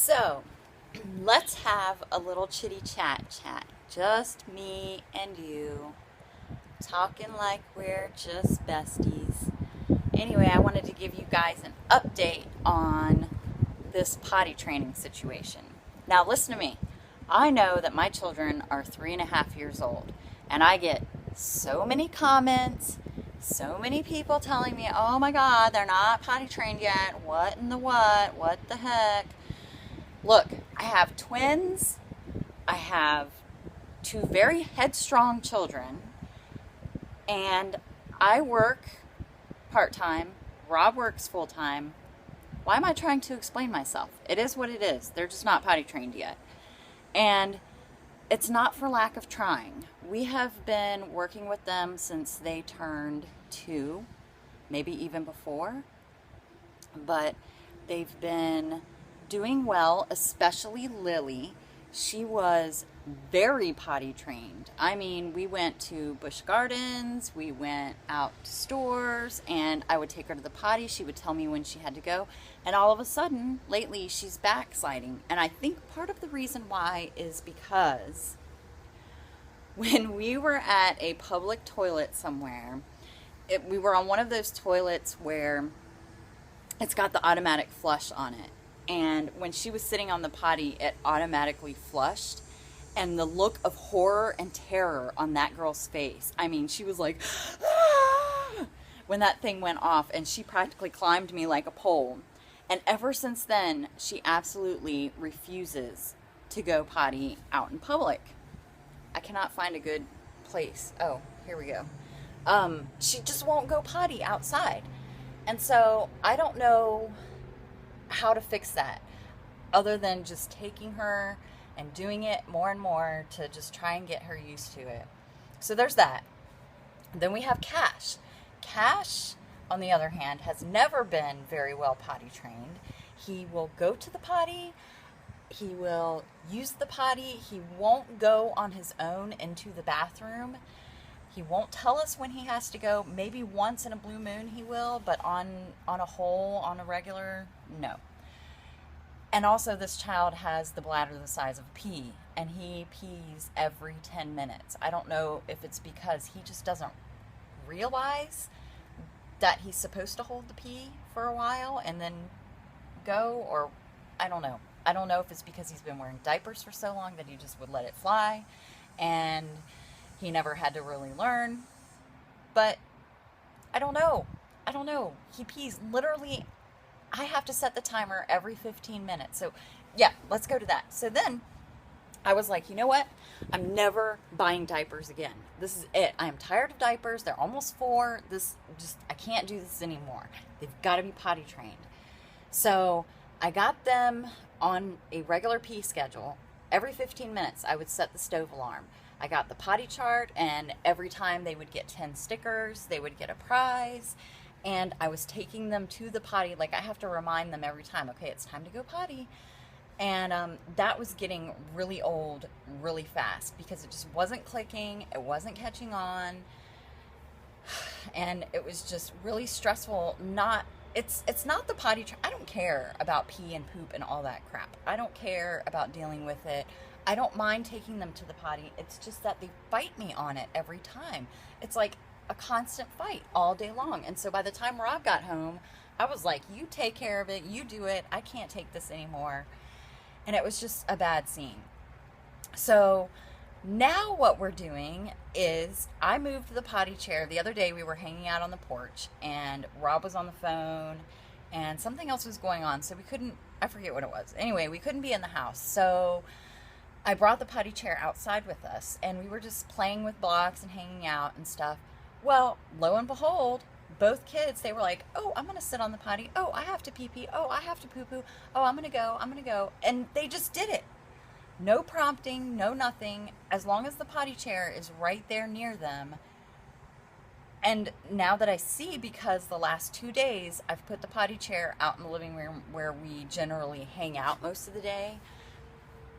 So, let's have a little chitty chat. Just me and you, talking like we're just besties. Anyway, I wanted to give you guys an update on this potty training situation. Now, listen to me. I know that my children are 3.5 years old, and I get so many comments, so many people telling me, oh my God, they're not potty trained yet. What in the what? What the heck? Look, I have twins. I have two very headstrong children, and I work part-time. Rob works full-time. Why am I trying to explain myself? It is what it is. They're just not potty trained yet. And it's not for lack of trying. We have been working with them since they turned 2, maybe even before. But they've been doing well, especially Lily. She was very potty trained. I mean, we went to Busch Gardens, we went out to stores, and I would take her to the potty. She would tell me when she had to go. And all of a sudden, lately, she's backsliding. And I think part of the reason why is because when we were at a public toilet somewhere, we were on one of those toilets where it's got the automatic flush on it. And when she was sitting on the potty, it automatically flushed. And the look of horror and terror on that girl's face. I mean, she was like, ah! When that thing went off, and she practically climbed me like a pole. And ever since then, she absolutely refuses to go potty out in public. I cannot find a good place. Oh, here we go. She just won't go potty outside. And so I don't know how to fix that other than just taking her and doing it more and more to just try and get her used to it. So there's that. Then we have Cash. Cash, on the other hand, has never been very well potty trained. He will go to the potty. He will use the potty. He won't go on his own into the bathroom. He won't tell us when he has to go. Maybe once in a blue moon he will, but on a regular, no. And also, this child has the bladder the size of a pea, and he pees every 10 minutes. I don't know if it's because he just doesn't realize that he's supposed to hold the pee for a while and then go, or I don't know. I don't know if it's because he's been wearing diapers for so long that he just would let it fly, and he never had to really learn. But I don't know. He pees literally. I have to set the timer every 15 minutes. So, yeah, let's go to that. So then I was like, you know what? I'm never buying diapers again. This is it. I am tired of diapers. They're almost 4. I can't do this anymore. They've got to be potty trained. So I got them on a regular pee schedule. Every 15 minutes, I would set the stove alarm. I got the potty chart, and every time they would get 10 stickers, they would get a prize. And I was taking them to the potty. Like, I have to remind them every time, okay, it's time to go potty. And that was getting really old really fast because it just wasn't clicking. It wasn't catching on. And it was just really stressful. It's not the potty. I don't care about pee and poop and all that crap. I don't care about dealing with it. I don't mind taking them to the potty. It's just that they fight me on it every time. It's like a constant fight all day long. And so by the time Rob got home, I was like, you take care of it, you do it, I can't take this anymore. And it was just a bad scene. So now what we're doing is I moved the potty chair. The other day we were hanging out on the porch, and Rob was on the phone, and something else was going on, so we couldn't, I forget what it was. Anyway, we couldn't be in the house. So I brought the potty chair outside with us, and we were just playing with blocks and hanging out and stuff. Well, lo and behold, both kids, they were like, oh, I'm going to sit on the potty. Oh, I have to pee-pee. Oh, I have to poo-poo. Oh, I'm going to go. And they just did it. No prompting, no nothing, as long as the potty chair is right there near them. And now that I see, because the last 2 days, I've put the potty chair out in the living room where we generally hang out most of the day,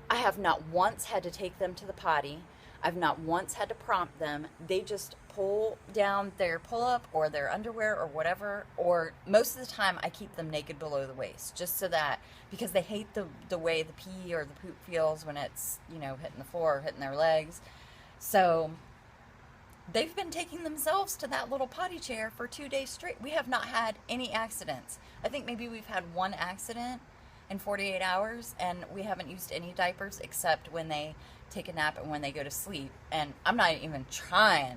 I have not once had to take them to the potty. I've not once had to prompt them. They just pull down their pull-up or their underwear or whatever, or most of the time I keep them naked below the waist, just so that, because they hate the way the pee or the poop feels when it's, you know, hitting the floor or hitting their legs. So they've been taking themselves to that little potty chair for 2 days straight. We have not had any accidents. I think maybe we've had one accident in 48 hours, and we haven't used any diapers except when they take a nap and when they go to sleep. And I'm not even trying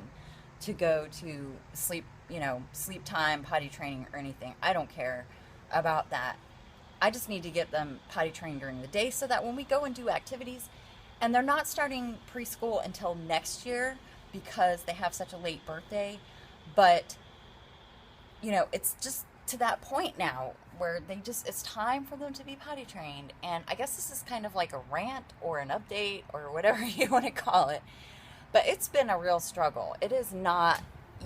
to go to sleep, you know, sleep time, potty training or anything. I don't care about that. I just need to get them potty trained during the day so that when we go and do activities, and they're not starting preschool until next year because they have such a late birthday, but, you know, it's just to that point now where it's time for them to be potty trained. And I guess this is kind of like a rant or an update or whatever you want to call it, but it's been a real struggle. It is not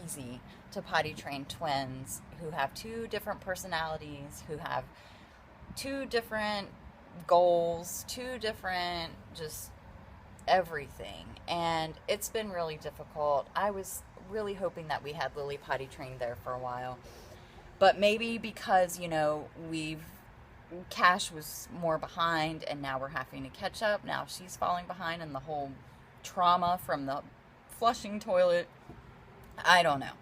easy to potty train twins who have two different personalities, who have two different goals, two different just everything, and it's been really difficult. I was really hoping that we had Lily potty trained there for a while, but maybe because, you know, Cash was more behind and now we're having to catch up. Now she's falling behind, and the whole trauma from the flushing toilet, I don't know.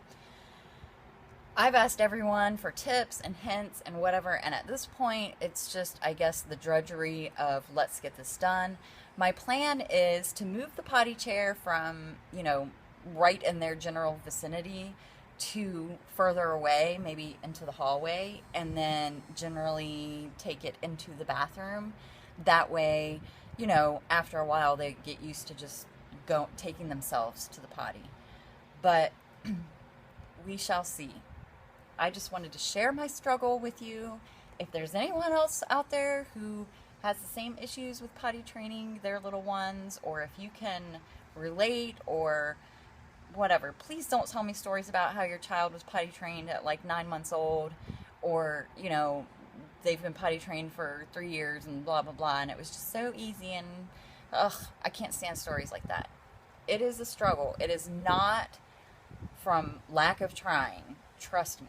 I've asked everyone for tips and hints and whatever, and at this point it's just, I guess, the drudgery of let's get this done. My plan is to move the potty chair from, you know, right in their general vicinity to further away, maybe into the hallway, and then generally take it into the bathroom. That way, you know, after a while they get used to just taking themselves to the potty. But we shall see. I just wanted to share my struggle with you. If there's anyone else out there who has the same issues with potty training their little ones, or if you can relate or whatever, please don't tell me stories about how your child was potty trained at like 9 months old, or, you know, they've been potty trained for 3 years and blah, blah, blah, and it was just so easy. And I can't stand stories like that. It is a struggle. It is not from lack of trying. Trust me.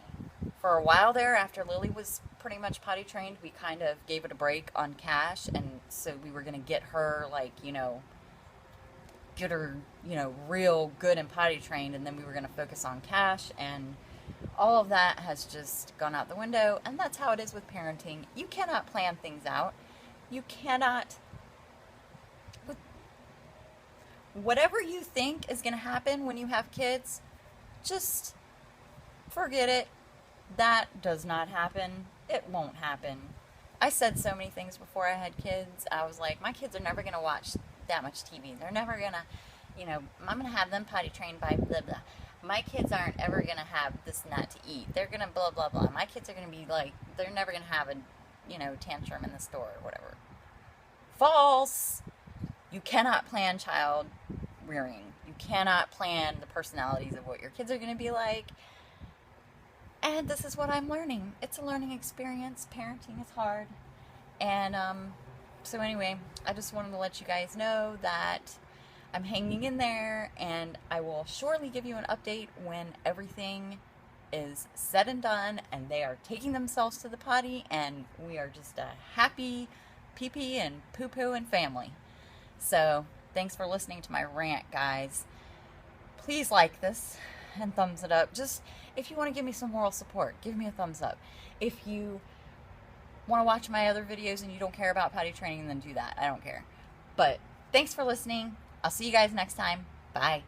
For a while there, after Lily was pretty much potty trained, we kind of gave it a break on Cash, and so we were going to get her, like, you know, get her, you know, real good and potty trained, and then we were going to focus on Cash, and all of that has just gone out the window. And that's how it is with parenting. You cannot plan things out. You cannot, whatever you think is going to happen when you have kids, just forget it. That does not happen. It won't happen. I said so many things before I had kids. I was like, my kids are never going to watch that much TV. They're never going to, you know, I'm going to have them potty trained by blah, blah. My kids aren't ever going to have this and that to eat. They're going to blah, blah, blah. My kids are going to be like, they're never going to have a, you know, tantrum in the store or whatever. False. You cannot plan child rearing. You cannot plan the personalities of what your kids are going to be like. And this is what I'm learning. It's a learning experience. Parenting is hard. And so anyway, I just wanted to let you guys know that I'm hanging in there, and I will surely give you an update when everything is said and done and they are taking themselves to the potty and we are just a happy pee-pee and poo-poo and family. So thanks for listening to my rant, guys. Please like this and thumbs it up. Just if you want to give me some moral support, give me a thumbs up. If you want to watch my other videos and you don't care about potty training, then do that. I don't care. But thanks for listening. I'll see you guys next time. Bye.